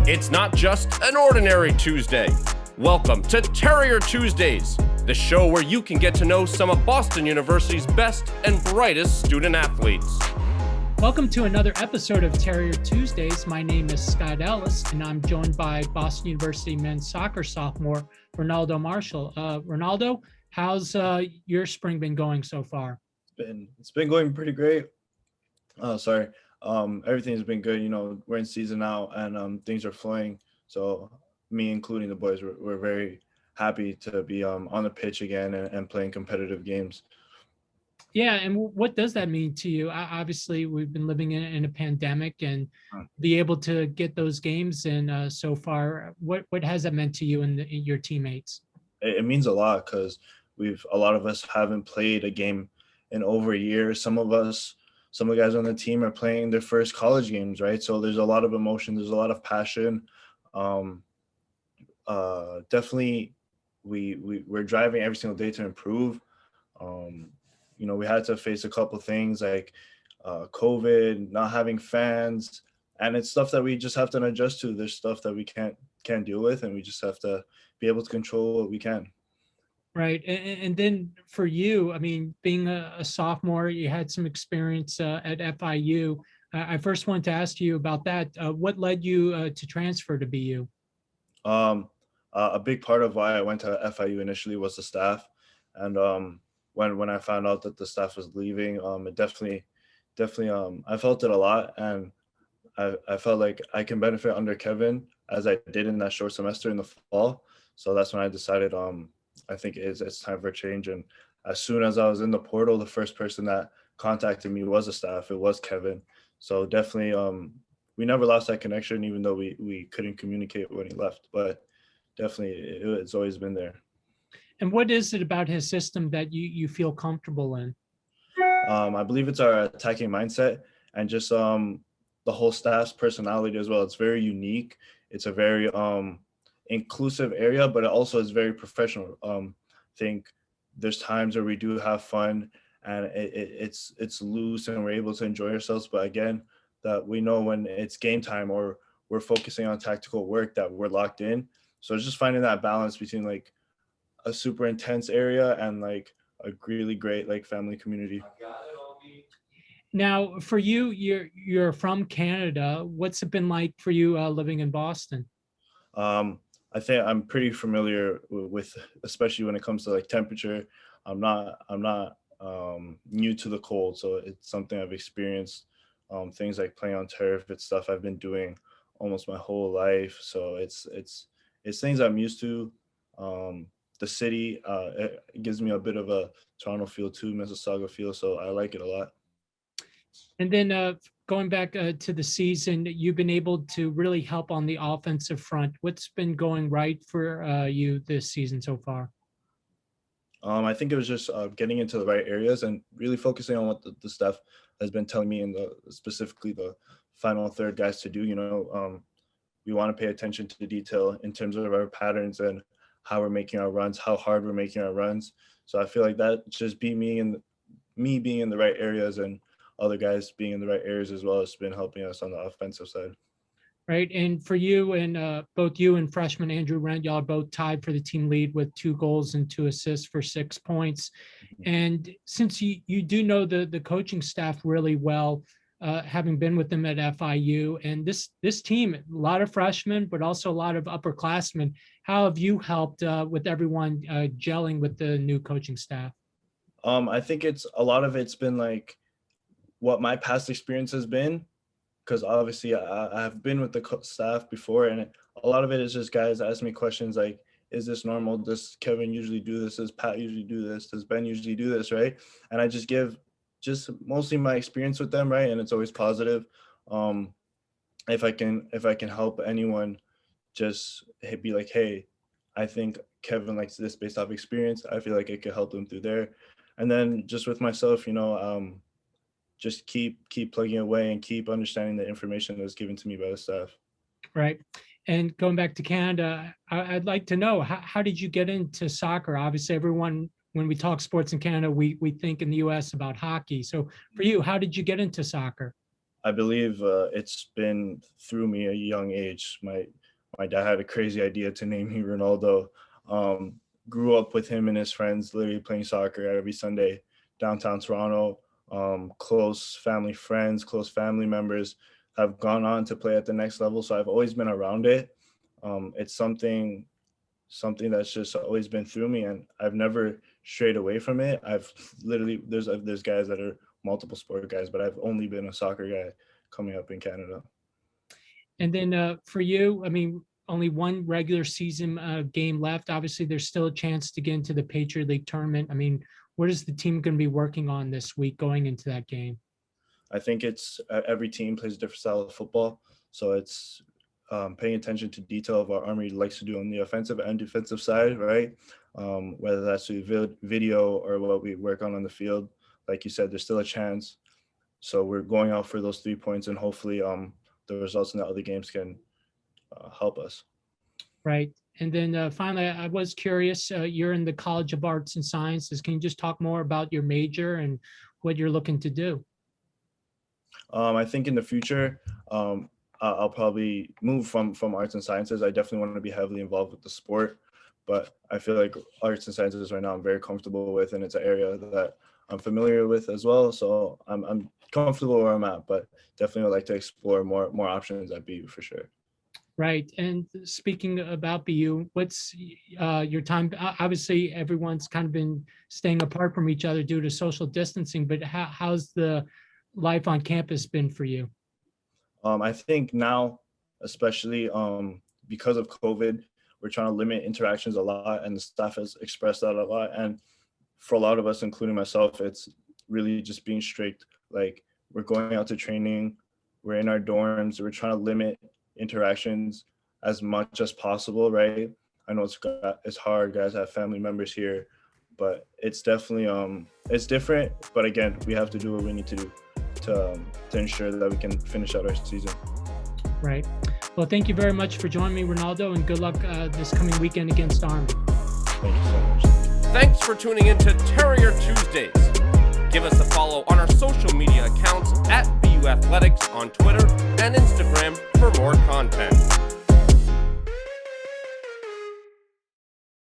It's not just an ordinary Tuesday. Welcome to Terrier Tuesdays, the show where you can get to know some of Boston University's best and brightest student athletes. Welcome to another episode of Terrier Tuesdays. My name is Scott Ellis, and I'm joined by Boston University men's soccer sophomore, Ronaldo Marshall. Ronaldo, how's your spring been going so far? It's been going pretty great. Everything's been good. You know, we're in season now, and things are flowing. So me, including the boys, we're very happy to be on the pitch again and playing competitive games. Yeah, and what does that mean to you? Obviously, we've been living in a pandemic, and be able to get those games in so far. What has that meant to you and your teammates? It means a lot because a lot of us haven't played a game in over a year. Some of the guys on the team are playing their first college games, right? So there's a lot of emotion, there's a lot of passion. Definitely, we're driving every single day to improve. You know, we had to face a couple things like COVID, not having fans, and it's stuff that we just have to adjust to. There's stuff that we can't deal with, and we just have to be able to control what we can. Right. And then for you, I mean, being a sophomore, you had some experience at FIU. I first wanted to ask you about that. What led you to transfer to BU? A big part of why I went to FIU initially was the staff. And when I found out that the staff was leaving, it definitely, I felt it a lot. And I felt like I can benefit under Kevin as I did in that short semester in the fall. So that's when I decided, I think it's time for a change. And as soon as I was in the portal, the first person that contacted me was the staff. It was Kevin. So definitely, we never lost that connection, even though we couldn't communicate when he left. But definitely, it's always been there. And what is it about his system that you feel comfortable in? I believe it's our attacking mindset and just the whole staff's personality as well. It's very unique. It's a very inclusive area, but it also is very professional. I think there's times where we do have fun and it's loose and we're able to enjoy ourselves. But again, that we know when it's game time or we're focusing on tactical work that we're locked in. So it's just finding that balance between like a super intense area and like a really great like family community. Now, for you, you're from Canada. What's it been like for you living in Boston? I think I'm pretty familiar with, especially when it comes to like temperature. I'm not new to the cold, so it's something I've experienced. Things like playing on turf, it's stuff I've been doing almost my whole life. So it's things I'm used to. The city, it gives me a bit of a Toronto feel too, Mississauga feel, so I like it a lot. And then going back to the season, you've been able to really help on the offensive front. What's been going right for you this season so far? I think it was just getting into the right areas and really focusing on what the staff has been telling me and specifically the final third guys to do. You know, we want to pay attention to the detail in terms of our patterns and how we're making our runs, how hard we're making our runs. So I feel like that just me being in the right areas and other guys being in the right areas as well has been helping us on the offensive side. Right. And for you and both you and freshman Andrew Rent, y'all are both tied for the team lead with 2 goals and 2 assists for 6 points. And since you do know the coaching staff really well, having been with them at FIU, and this team, a lot of freshmen, but also a lot of upperclassmen, how have you helped with everyone gelling with the new coaching staff? I think a lot of it's been like what my past experience has been, because obviously I have been with the staff before, and a lot of it is just guys ask me questions like, is this normal? Does Kevin usually do this? Does Pat usually do this? Does Ben usually do this, right? And I just give mostly my experience with them, right? And it's always positive. If I can help anyone, just be like, hey, I think Kevin likes this based off experience. I feel like it could help them through there. And then just with myself, you know, just keep plugging away and keep understanding the information that's given to me by the staff. Right. And going back to Canada, I'd like to know, how did you get into soccer? Obviously, everyone, when we talk sports in Canada, we think in the US about hockey. So for you, how did you get into soccer? I believe it's been through me at a young age. My dad had a crazy idea to name me Ronaldo. Grew up with him and his friends, literally playing soccer every Sunday downtown Toronto. Close family friends, close family members have gone on to play at the next level. So I've always been around it. It's something that's just always been through me, and I've never strayed away from it. I've literally there's guys that are multiple sport guys, but I've only been a soccer guy coming up in Canada. And then for you, I mean, only one regular season game left. Obviously, there's still a chance to get into the Patriot League tournament. I mean, what is the team going to be working on this week going into that game? I think it's every team plays a different style of football, so it's paying attention to detail of what Army likes to do on the offensive and defensive side, right? Whether that's through video or what we work on the field. Like you said, there's still a chance. So we're going out for those 3 points, and hopefully the results in the other games can help us. Right. And then finally, I was curious, you're in the College of Arts and Sciences. Can you just talk more about your major and what you're looking to do? I think in the future, I'll probably move from arts and sciences. I definitely want to be heavily involved with the sport, but I feel like arts and sciences right now I'm very comfortable with, and it's an area that I'm familiar with as well. So I'm comfortable where I'm at, but definitely would like to explore more options at BU for sure. Right. And speaking about BU, what's your time? Obviously, everyone's kind of been staying apart from each other due to social distancing, but how's the life on campus been for you? I think now, especially because of COVID, we're trying to limit interactions a lot, and the staff has expressed that a lot. And for a lot of us, including myself, it's really just being strict. Like, we're going out to training, we're in our dorms, we're trying to limit interactions as much as possible, right? I know it's hard, guys have family members here, but it's definitely it's different. But again, we have to do what we need to do to ensure that we can finish out our season. Right. Well, thank you very much for joining me, Ronaldo, and good luck this coming weekend against Army. Thank you so much. Thanks for tuning in to Terrier Tuesdays. Give us a follow on our social media accounts at BU Athletics on Twitter and Instagram for more content.